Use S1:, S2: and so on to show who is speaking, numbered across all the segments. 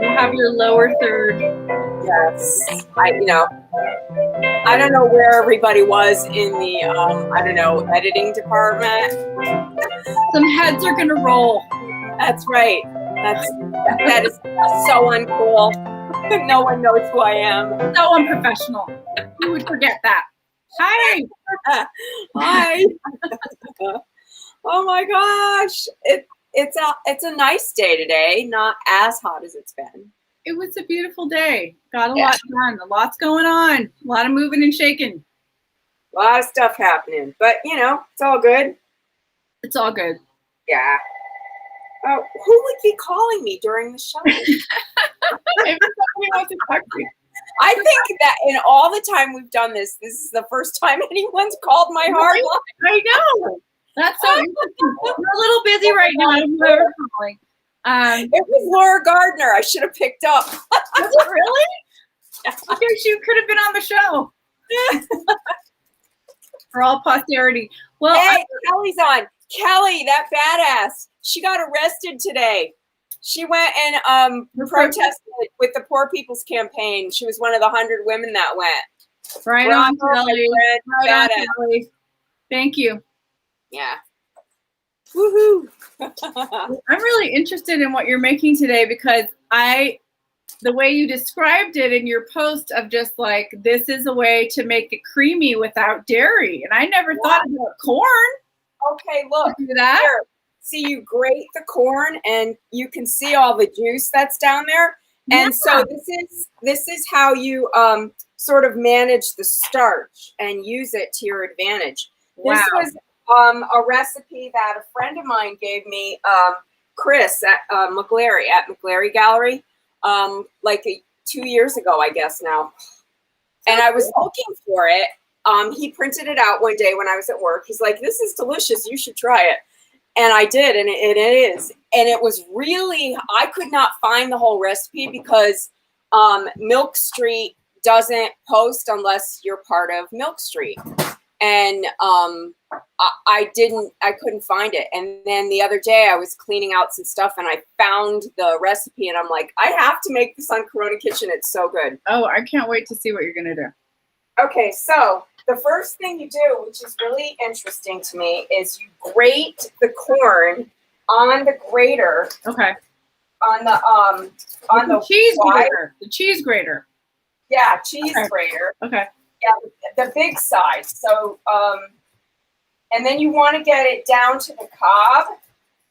S1: You have your lower third.
S2: Yes. I don't know where everybody was in the, editing department.
S1: Some heads are gonna roll.
S2: That's right. That is so uncool. No one knows who I am.
S1: So unprofessional. Who would forget that? Hi.
S2: Hi. Oh my gosh. It's a nice day today. Not as hot as it's been.
S1: It was a beautiful day. Got a lot done. A lot's going on. A lot of moving and shaking.
S2: A lot of stuff happening. But, it's all good.
S1: It's all good.
S2: Yeah. Who would be calling me during the show?
S1: If somebody wants to talk to you.
S2: I think that in all the time we've done this is the first time anyone's called my hard line.
S1: I know. That's so interesting. We're a little busy right now. Whoever's calling.
S2: It was Laura Gardner. I should have picked up.
S1: Was it really? Okay, she could have been on the show. For all posterity. Well,
S2: hey, Kelly's on. Kelly, that badass. She got arrested today. She went and protested with the Poor People's Campaign. She was one of the 100 women that went.
S1: Right on, Kelly. Right on, Kelly. Thank you.
S2: Yeah. Woohoo.
S1: I'm really interested in what you're making today because the way you described it in your post of just like, this is a way to make it creamy without dairy. And I never thought about corn.
S2: Okay, look.
S1: Do that.
S2: Here. See, you grate the corn and you can see all the juice that's down there. And so this is how you sort of manage the starch and use it to your advantage.
S1: Wow.
S2: This was a recipe that a friend of mine gave me, Chris at McLary Gallery, like 2 years ago, I guess now. And I was looking for it. He printed it out one day when I was at work. He's like, "This is delicious. You should try it." And I did, and it is. And it was really, I could not find the whole recipe because Milk Street doesn't post unless you're part of Milk Street. And I couldn't find it. And then the other day I was cleaning out some stuff and I found the recipe and I'm like, I have to make this on Corona Kitchen. It's so good.
S1: Oh, I can't wait to see what you're going to do.
S2: Okay, so the first thing you do, which is really interesting to me, is you grate the corn on the grater.
S1: Okay.
S2: On the
S1: cheese grater. The cheese grater.
S2: Yeah, cheese grater.
S1: Okay.
S2: Yeah, the big side. So, and then you want to get it down to the cob.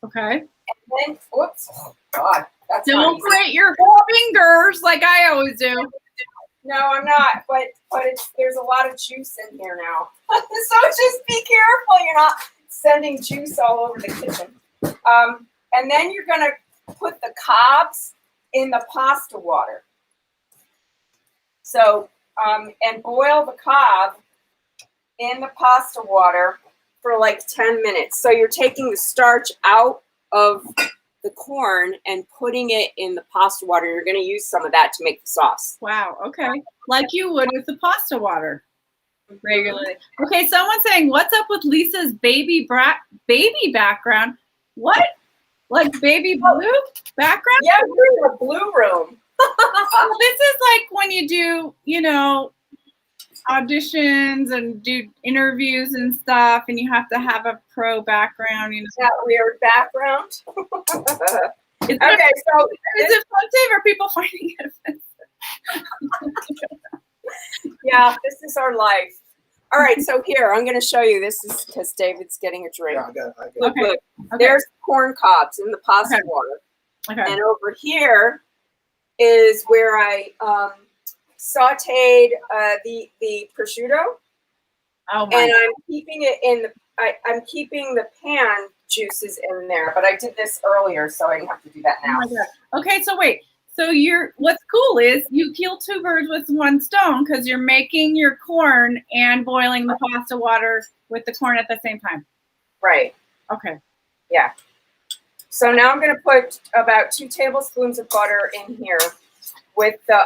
S1: Okay.
S2: And then, whoops, oh God, that's
S1: don't grate your fingers like I always do.
S2: No, I'm not. But there's a lot of juice in here now. So just be careful. You're not sending juice all over the kitchen. And then you're gonna put the cobs in the pasta water. So. And boil the cob in the pasta water for like 10 minutes. So you're taking the starch out of the corn and putting it in the pasta water. You're going to use some of that to make the sauce.
S1: Wow. Okay. Like you would with the pasta water regularly. Okay. Someone's saying, what's up with Lisa's baby background? What? Like baby blue background?
S2: Yeah, we're in the blue room.
S1: Well, this is like when you do, auditions and do interviews and stuff, and you have to have a pro background.
S2: That weird background.
S1: Okay,
S2: so
S1: is it offensive? Are people finding it offensive?
S2: Yeah, this is our life. All right, so here I'm going to show you. This is because David's getting a drink.
S3: Yeah, I got it.
S2: Look. There's corn cobs in the pasta water,
S1: Okay.
S2: and over here is where I sauteed the prosciutto.
S1: Oh my!
S2: And I'm keeping it in I'm keeping the pan juices in there, but I did this earlier, so I didn't have to do that now.
S1: Oh my God. Okay, so wait. So what's cool is you kill two birds with one stone because you're making your corn and boiling the pasta water with the corn at the same time.
S2: Right.
S1: Okay.
S2: Yeah. So now I'm going to put about 2 tablespoons of butter in here with the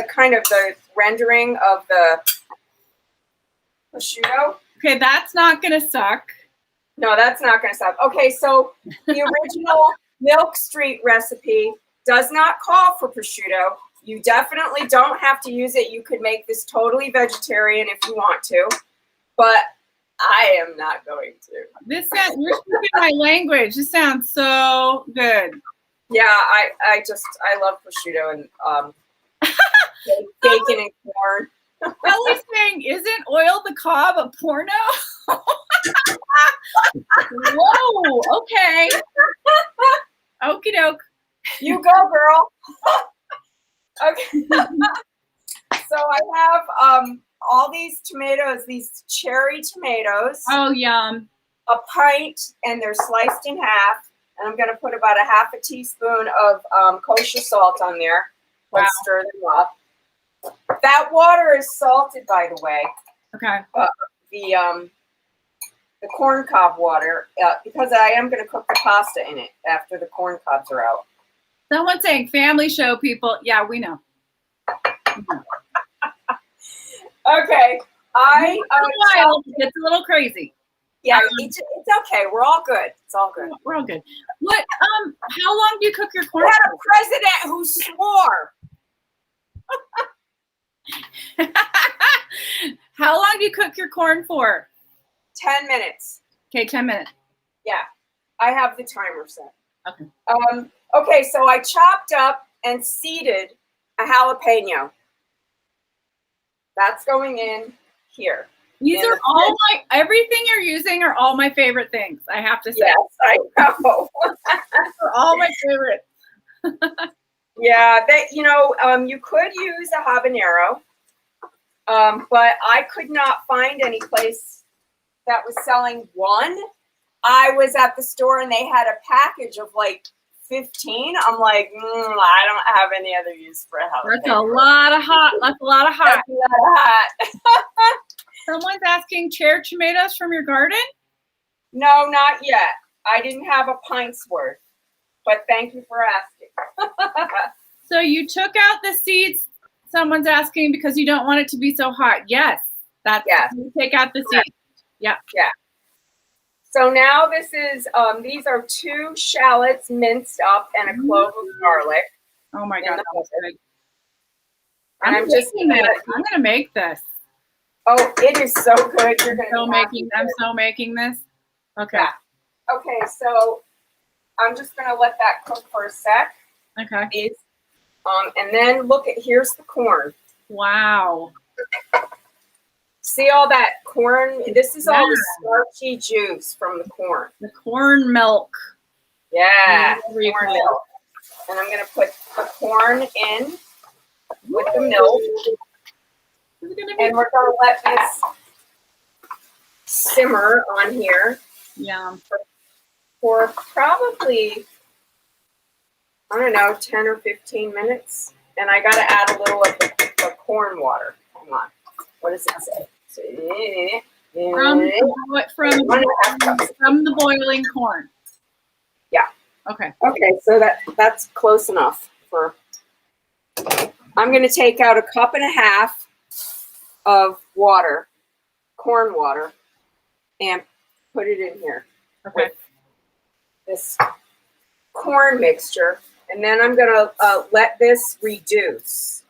S2: kind of the rendering of the prosciutto.
S1: Okay, that's not going to suck.
S2: No, that's not going to suck. Okay, so the original Milk Street recipe Does not call for prosciutto. You definitely don't have to use it. You could make this totally vegetarian if you want to, but I am not going to.
S1: You're speaking my language. This sounds so good.
S2: Yeah, I love prosciutto and bacon and corn.
S1: Ellie's saying, isn't Oil the Cob a porno? Whoa, okay. Okie doke.
S2: You go, girl. Okay. So I have all these tomatoes, these cherry tomatoes.
S1: Oh, yum.
S2: A pint, and they're sliced in half. And I'm going to put about a half a teaspoon of kosher salt on there. Let's stir them up. That water is salted, by the way.
S1: Okay.
S2: The corn cob water, because I am going to cook the pasta in it after the corn cobs are out.
S1: Someone's saying family show, people. Yeah, we know.
S2: Okay.
S1: It's a little crazy.
S2: Yeah, it's okay. We're all good. It's all good.
S1: We're all good. What? How long do you cook your corn?
S2: We had a president who swore.
S1: How long do you cook your corn for?
S2: 10 minutes.
S1: Okay, 10 minutes.
S2: Yeah, I have the timer set.
S1: Okay.
S2: Okay, so I chopped up and seeded a jalapeno. That's going in here.
S1: These are all everything you're using are all my favorite things, I have to say.
S2: Yes, I know.
S1: They're all my favorite.
S2: Yeah, you could use a habanero, but I could not find any place that was selling one. I was at the store and they had a package of like 15. I'm like, I don't have any other use for a jalapeno.
S1: That's a lot of hot. That's a lot of hot.
S2: That's a lot of hot.
S1: Someone's asking, cherry tomatoes from your garden?
S2: No, not yet. I didn't have a pint's worth, but thank you for asking.
S1: So you took out the seeds. Someone's asking because you don't want it to be so hot. Yes, you take out the seeds. Yeah.
S2: Yeah. So now this is these are 2 shallots minced up and a clove of garlic.
S1: Oh my God, that was good.
S2: And I'm
S1: gonna make this.
S2: Oh, it is so good. You're gonna
S1: I'm so making this. Okay.
S2: Yeah. Okay, so I'm just gonna let that cook for a sec.
S1: Okay.
S2: And then here's the corn.
S1: Wow.
S2: See all that corn? This is all the starchy juice from the corn.
S1: The corn milk.
S2: Yeah, corn milk. And I'm gonna put the corn in with the milk. And we're gonna let this simmer on here.
S1: Yeah.
S2: For probably, I don't know, 10 or 15 minutes. And I got to add a little of the corn water. Hang on. What does it say?
S1: From the boiling corn.
S2: Yeah.
S1: Okay.
S2: Okay, so that's close enough for. I'm going to take out 1.5 cups of water, corn water, and put it in here.
S1: Okay.
S2: With this corn mixture, and then I'm going to let this reduce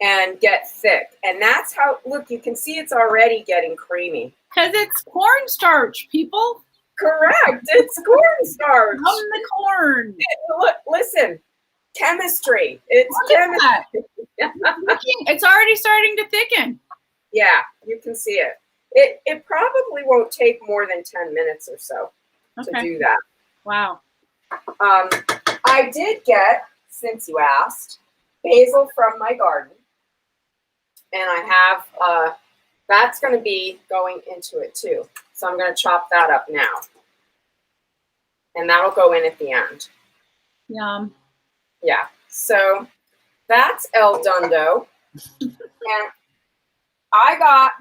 S2: and get thick. And that's how, look, you can see it's already getting creamy.
S1: Because it's cornstarch, people.
S2: Correct. It's cornstarch.
S1: From the corn.
S2: Look, listen, chemistry. It's chemistry.
S1: It's already starting to thicken.
S2: Yeah, you can see it. It probably won't take more than 10 minutes or so to do that.
S1: Wow.
S2: I did get, since you asked, basil from my garden. And I have, that's going to be going into it too. So I'm going to chop that up now. And that'll go in at the end.
S1: Yum.
S2: Yeah. So that's El Dundo. And I got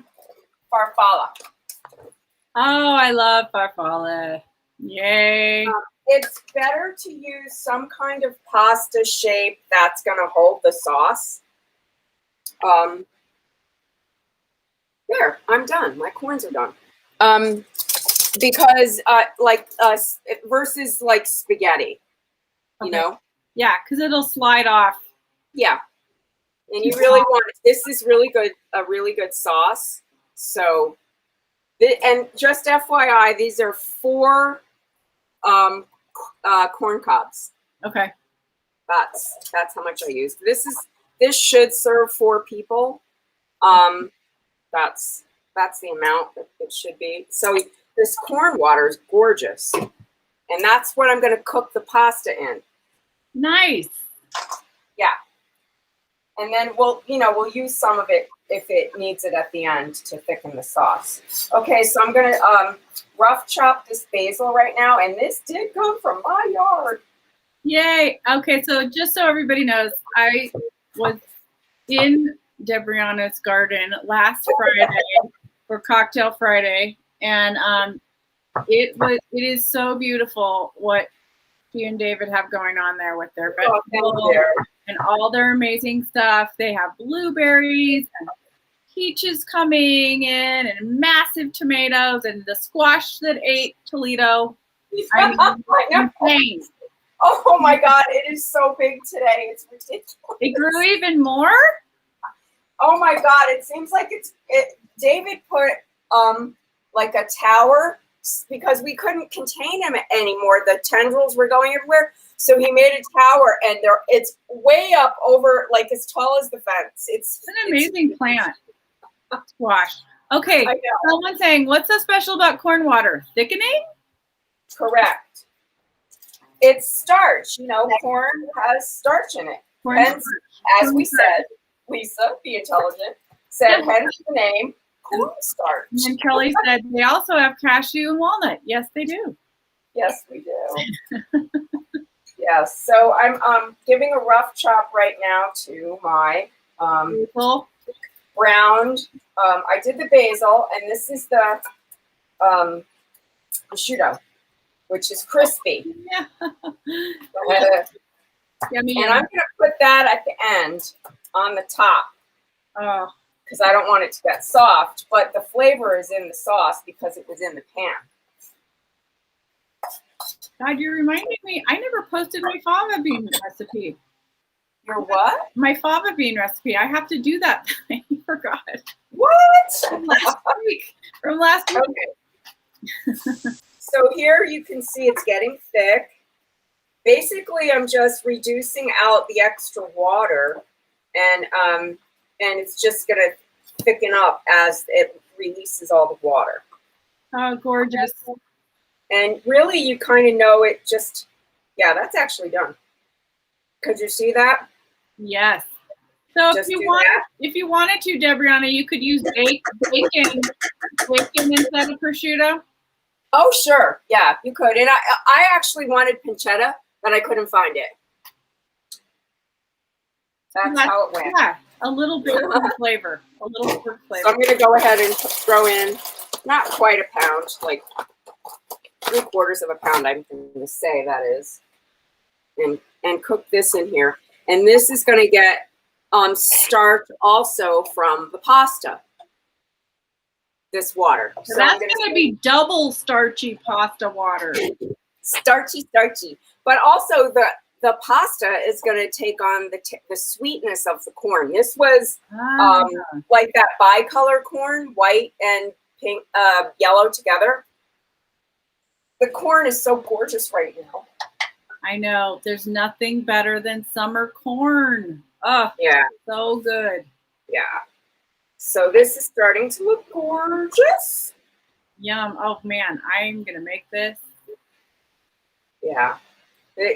S2: farfalle.
S1: Oh, I love farfalle. Yay.
S2: It's better to use some kind of pasta shape that's going to hold the sauce. There, I'm done. My corns are done. Because versus like spaghetti, you know,
S1: Yeah, because it'll slide off.
S2: Yeah. And you really want, this is really good, a really good sauce. So, and just FYI, these are 4 corn cobs.
S1: Okay.
S2: That's how much I used. This should serve 4 people. That's the amount that it should be. So this corn water is gorgeous. And that's what I'm going to cook the pasta in.
S1: Nice.
S2: Yeah. And then we'll use some of it if it needs it at the end to thicken the sauce. Okay, so I'm going to rough chop this basil right now. And this did come from my yard.
S1: Yay. Okay, so just so everybody knows, I was in Debrianna's garden last Friday for Cocktail Friday. And it is so beautiful what she and David have going on there with their vegetables and all their amazing stuff. They have blueberries and peaches coming in and massive tomatoes and the squash that ate Toledo. I mean, insane.
S2: Oh my God, it is so big today. It's ridiculous.
S1: It grew even more?
S2: Oh my God, it seems like David put like a tower because we couldn't contain him anymore. The tendrils were going everywhere. So he made a tower and it's way up over, like as tall as the fence. It's
S1: an amazing plant. Squash. Okay, someone's saying, what's so special about corn water? Thickening?
S2: Correct. It's starch. You know, corn has starch in it. Hence, as we said, Lisa, be intelligent, said, hence the name cornstarch.
S1: And Kelly said they also have cashew and walnut. Yes, they do.
S2: Yes, we do. Yes. So I'm giving a rough chop right now to my browned. I did the basil, and this is the prosciutto, which is crispy.
S1: Yeah.
S2: Yummy. And I'm going to put that at the end on the top.
S1: Oh.
S2: Because I don't want it to get soft, but the flavor is in the sauce because it was in the pan.
S1: God, you're reminding me. I never posted my fava bean recipe.
S2: Your what?
S1: My fava bean recipe. I have to do that. I forgot.
S2: What?
S1: From last week.
S2: Okay. So here you can see it's getting thick. Basically, I'm just reducing out the extra water, and it's just going to thicken up as it releases all the water.
S1: Oh, gorgeous.
S2: And really, you kind of know it just, yeah, that's actually done. Could you see that?
S1: Yes. So if you wanted to, Debrianna, you could use bacon instead of prosciutto.
S2: Oh, sure. Yeah, you could. And I actually wanted pancetta, but I couldn't find it. That's how it went.
S1: Yeah, a little bit of flavor. A little bit of flavor.
S2: So I'm going to go ahead and throw in, not quite a pound, like 3/4 of a pound, I'm going to say that is. And cook this in here. And this is going to get starch also from the pasta. This water.
S1: So that's going to be double starchy pasta water.
S2: Starchy. But also the pasta is going to take on the sweetness of the corn. This was like that bicolor corn, white and pink, yellow together. The corn is so gorgeous right now.
S1: I know. There's nothing better than summer corn. Oh,
S2: yeah.
S1: So good.
S2: Yeah. So this is starting to look gorgeous.
S1: Yum. Oh, man. I'm going to make this.
S2: Yeah.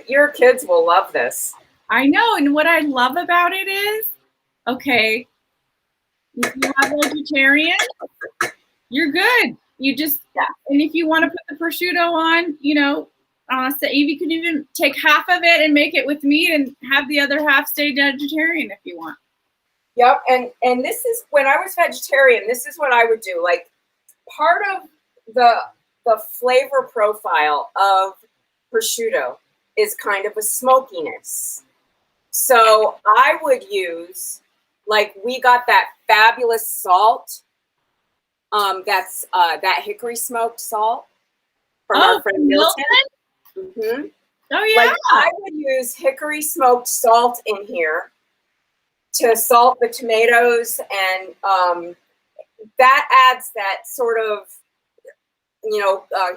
S2: Your kids will love this.
S1: I know. And what I love about it is, okay, if you have vegetarian, you're good. You just, and if you want to put the prosciutto on, you know, so you can even take half of it and make it with meat and have the other half stay vegetarian if you want.
S2: Yep. And this is, when I was vegetarian, this is what I would do. Like, part of the flavor profile of prosciutto is kind of a smokiness. So I would use, like, we got that fabulous salt. That's that hickory smoked salt from our friend Milton. Mm-hmm.
S1: Oh yeah.
S2: Like, I would use hickory smoked salt in here to salt the tomatoes, and that adds that sort of,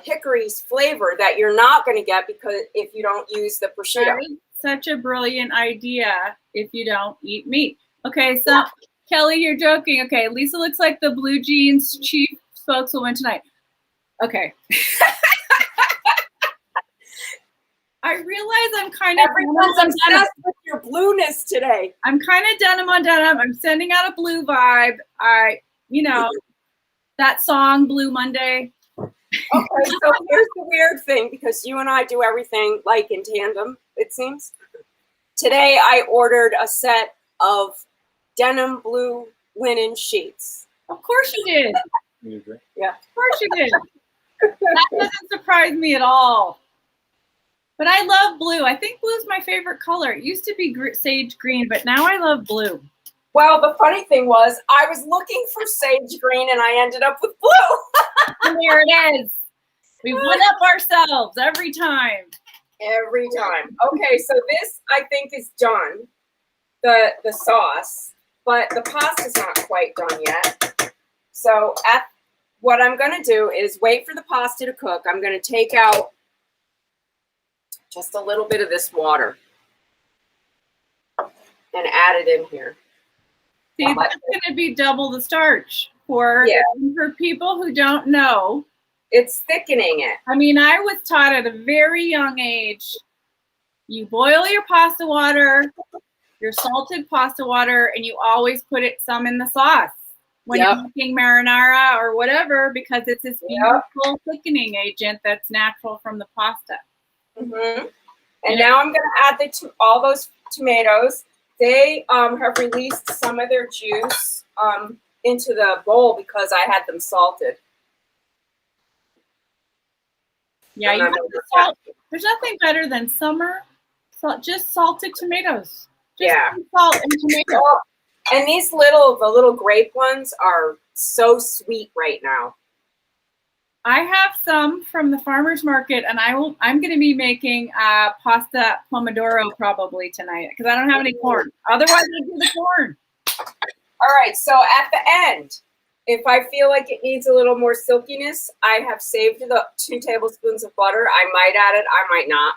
S2: hickory's flavor that you're not going to get because if you don't use the prosciutto.
S1: That is such a brilliant idea if you don't eat meat. Okay, so Kelly, you're joking. Okay, Lisa looks like the blue jeans chief spokeswoman tonight. Okay. I realize I'm kind of
S2: everyone's obsessed with your blueness today.
S1: I'm kind of denim on denim. I'm sending out a blue vibe. That song Blue Monday.
S2: Okay, so here's the weird thing, because you and I do everything like in tandem, it seems. Today I ordered a set of denim blue linen sheets.
S1: Of course you did.
S2: Yeah.
S1: Of course you did. That doesn't surprise me at all. But I love blue. I think blue is my favorite color. It used to be sage green, but now I love blue.
S2: Well, the funny thing was, I was looking for sage green and I ended up with blue.
S1: And there it is. We one up ourselves every time.
S2: Every time. Okay, so this I think is done, the sauce, but the pasta's not quite done yet. So what I'm going to do is wait for the pasta to cook. I'm going to take out just a little bit of this water and add it in here.
S1: See, that's going to be double the starch for people who don't know.
S2: It's thickening it.
S1: I mean, I was taught at a very young age, you boil your pasta water, your salted pasta water, and you always put some in the sauce when you're making marinara or whatever, because it's this beautiful thickening agent that's natural from the pasta.
S2: Mm-hmm. And now I'm going to add all those tomatoes. They have released some of their juice into the bowl because I had them salted.
S1: Yeah, you have to salt. There's nothing better than summer, just salted tomatoes. Just salt and tomato.
S2: And the little grape ones are so sweet right now.
S1: I have some from the farmer's market, and I'm going to be making pasta pomodoro probably tonight because I don't have any corn. Otherwise, I'd do the corn.
S2: All right, so at the end, if I feel like it needs a little more silkiness, I have saved the 2 tablespoons of butter. I might add it, I might not.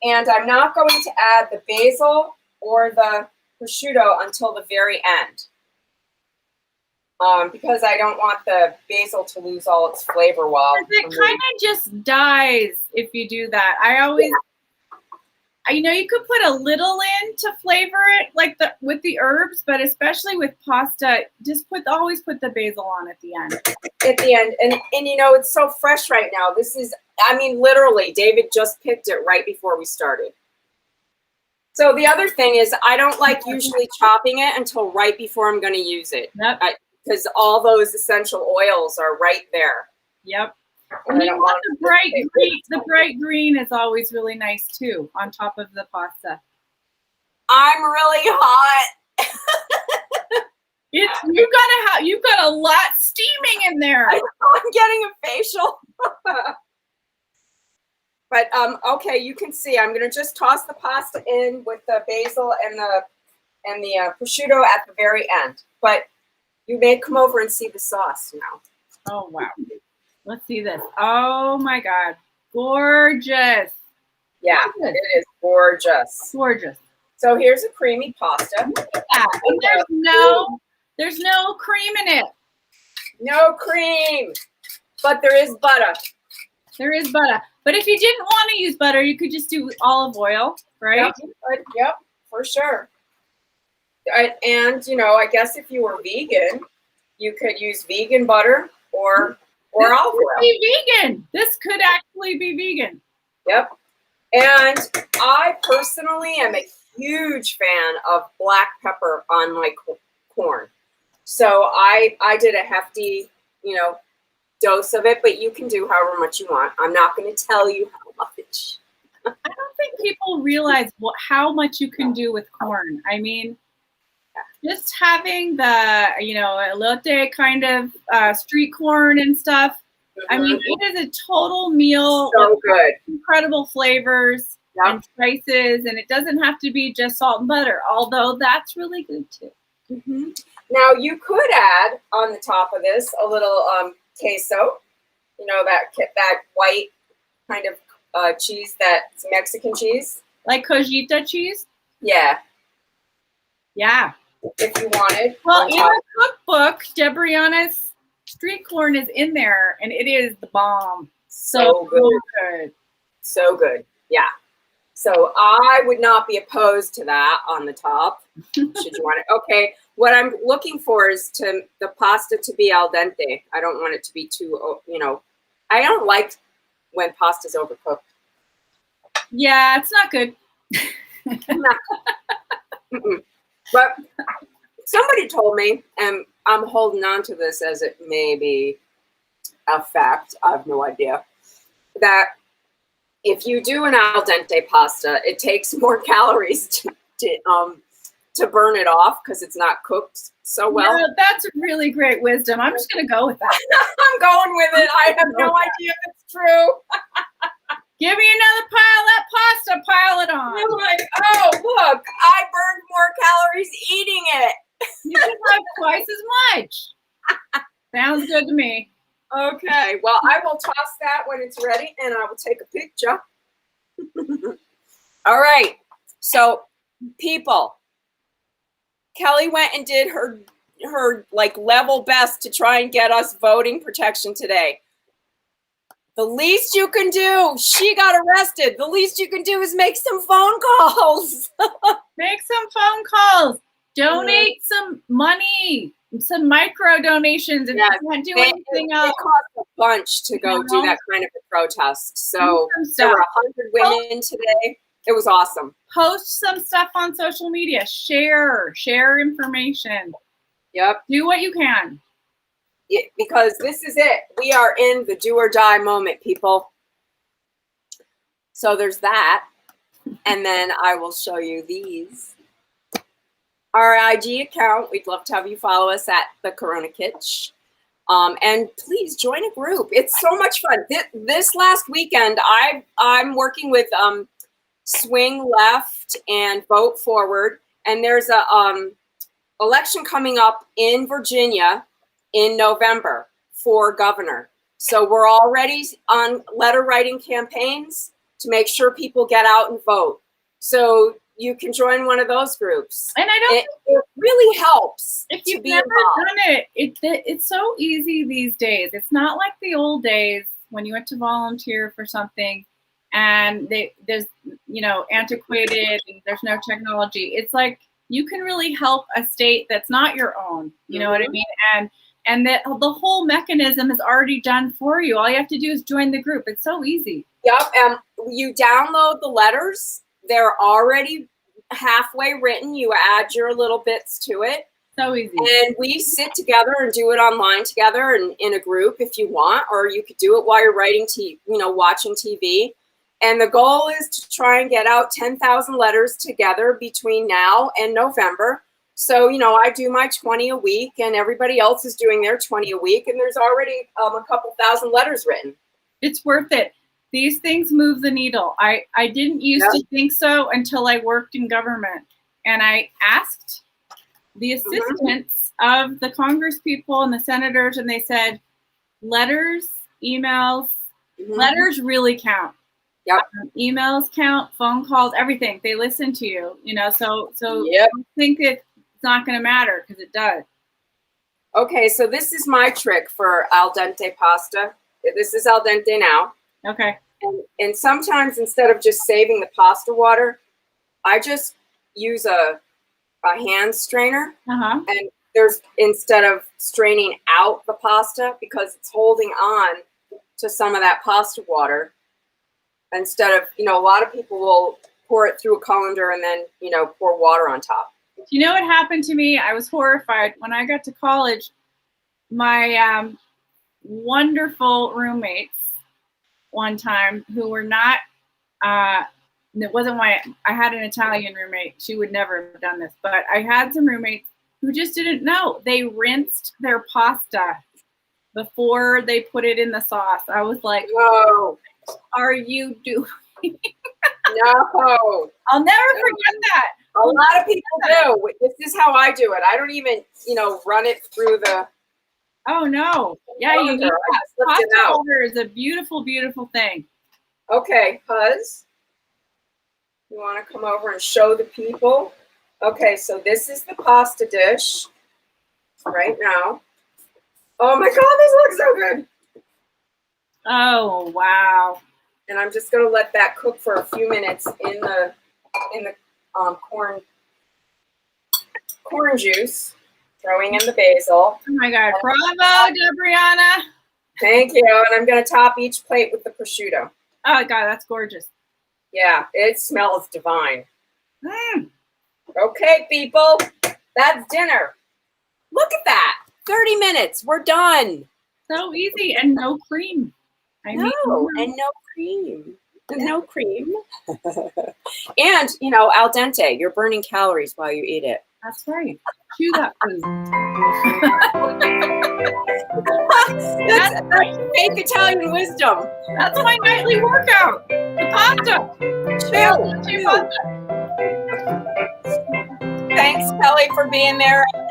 S2: And I'm not going to add the basil or the prosciutto until the very end. Because I don't want the basil to lose all its flavor while
S1: it kind of just dies if you do that. I always, you could put a little in to flavor it, like with the herbs, but especially with pasta, just always put the basil on at the end.
S2: At the end, and it's so fresh right now. This is, literally, David just picked it right before we started. So the other thing is, I don't like usually chopping it until right before I'm going to use it.
S1: Yep.
S2: Because all those essential oils are right there.
S1: Yep. And you want the bright green. The bright green is always really nice too, on top of the pasta.
S2: I'm really hot.
S1: You've got a lot steaming in there.
S2: I'm getting a facial. But okay, you can see I'm gonna just toss the pasta in with the basil and the prosciutto at the very end. But you may come over and see the sauce now.
S1: Oh, wow. Let's see this. Oh, my God. Gorgeous.
S2: Yeah, it is gorgeous.
S1: Gorgeous.
S2: So here's a creamy pasta.
S1: Look at that. And there's no cream in it.
S2: No cream. But there is butter.
S1: There is butter. But if you didn't want to use butter, you could just do olive oil, right?
S2: Yep, for sure. And I guess if you were vegan, you could use vegan butter or olive oil.
S1: Be vegan. This could actually be vegan.
S2: Yep. And I personally am a huge fan of black pepper on my corn. So I did a hefty, dose of it, but you can do however much you want. I'm not going to tell you how much.
S1: I don't think people realize how much you can do with corn. I mean, just having the, elote kind of street corn and stuff. Mm-hmm. I mean, it is a total meal.
S2: So good.
S1: Incredible flavors. and spices, and it doesn't have to be just salt and butter, although that's really good too.
S2: Mm-hmm. Now you could add on the top of this a little queso, you know, that white kind of cheese, that's Mexican cheese.
S1: Like cojita cheese?
S2: Yeah.
S1: Yeah.
S2: If you wanted.
S1: Well, in our cookbook, Debrianna's street corn is in there, and it is the bomb.
S2: So good. So good. Yeah. So I would not be opposed to that on the top. Should you want it? Okay. What I'm looking for is the pasta to be al dente. I don't want it to be too, you know, I don't like when pasta's overcooked.
S1: Yeah, it's not good.
S2: But somebody told me, and I'm holding on to this as it may be a fact, I have no idea, that if you do an al dente pasta, it takes more calories to burn it off because it's not cooked so well.
S1: Yeah, that's really great wisdom. I'm just going to go with that.
S2: I'm going with it. I have no idea if it's true.
S1: Give me another pile of that pasta, pile it on.
S2: I'm like, oh, look, I burned more calories eating it.
S1: You can have twice as much. Sounds good to me.
S2: Okay, well, I will toss that when it's ready, and I will take a picture. All right, so people, Kelly went and did her like level best to try and get us voting protection today. The least you can do, she got arrested. The least you can do is make some phone calls.
S1: Make some phone calls. Donate some money, some micro donations. If you can't do anything else. It
S2: cost a bunch to go do that kind of a protest. So there were 100 women today. It was awesome.
S1: Post some stuff on social media. Share information.
S2: Yep.
S1: Do what you can.
S2: Yeah, because this is it. We are in the do or die moment, people. So there's that. And then I will show you these. Our IG account, we'd love to have you follow us at the Corona Kitsch. And please join a group. It's so much fun. This last weekend, I'm working with Swing Left and Vote Forward. And there's a election coming up in Virginia in November for governor. So we're already on letter writing campaigns to make sure people get out and vote. So you can join one of those groups.
S1: And I don't
S2: it really helps.
S1: If you've never done it's so easy these days. It's not like the old days when you went to volunteer for something and there's, you know, antiquated and there's no technology. It's like you can really help a state that's not your own. You know what I mean? And that the whole mechanism is already done for you. All you have to do is join the group. It's so easy.
S2: Yep. You download the letters. They're already halfway written. You add your little bits to it.
S1: So easy.
S2: And we sit together and do it online together and in a group if you want, or you could do it while you're watching TV. And the goal is to try and get out 10,000 letters together between now and November. So, you know, I do my 20 a week and everybody else is doing their 20 a week. And there's already a couple thousand letters written.
S1: It's worth it. These things move the needle. I didn't used to think so until I worked in government. And I asked the assistants of the Congress people and the senators, and they said, letters, emails, letters really count.
S2: Yep.
S1: Emails count, phone calls, everything. They listen to you, you know, so I think it's not going to matter because it does.
S2: Okay, so this is my trick for al dente pasta. This is al dente now.
S1: Okay.
S2: And sometimes instead of just saving the pasta water, I just use a hand strainer. And instead of straining out the pasta because it's holding on to some of that pasta water, instead of, you know, a lot of people will pour it through a colander and then, you know, pour water on top.
S1: Do you know what happened to me? I was horrified. When I got to college, my wonderful roommates one time who were not, it wasn't why I had an Italian roommate. She would never have done this, but I had some roommates who just didn't know. They rinsed their pasta before they put it in the sauce. I was like,
S2: whoa,
S1: what are you doing?
S2: No.
S1: I'll never forget that.
S2: A lot of people do. This is how I do it. I don't even, run it through the.
S1: Oh no. Yeah, you need that.
S2: Pasta
S1: Holder is a beautiful, beautiful thing.
S2: Okay, Huz, you want to come over and show the people? Okay, so this is the pasta dish right now. Oh my God, this looks so good.
S1: Oh, wow.
S2: And I'm just going to let that cook for a few minutes in the corn juice, throwing in the basil.
S1: Oh my God. Bravo, Debrianna.
S2: Thank you. And I'm going to top each plate with the prosciutto.
S1: Oh God, that's gorgeous.
S2: Yeah, it smells divine.
S1: Mm.
S2: Okay, people, that's dinner. Look at that. 30 minutes. We're done.
S1: So easy and no cream.
S2: And no cream. No cream. And, al dente. You're burning calories while you eat it.
S1: That's right. Chew that food.
S2: That's fake Italian wisdom.
S1: That's my nightly workout. The pasta.
S2: Chew pasta. Thanks, Kelly, for being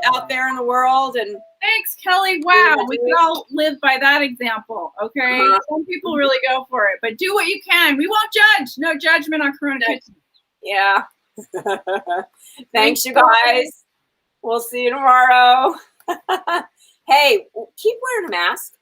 S2: out there in the world. And
S1: thanks, Kelly. Wow, we can all live by that example, okay? Some people really go for it, but do what you can. We won't judge. No judgment on Corona Kitchen.
S2: Yeah. Thanks, you guys. We'll see you tomorrow. Hey, keep wearing a mask.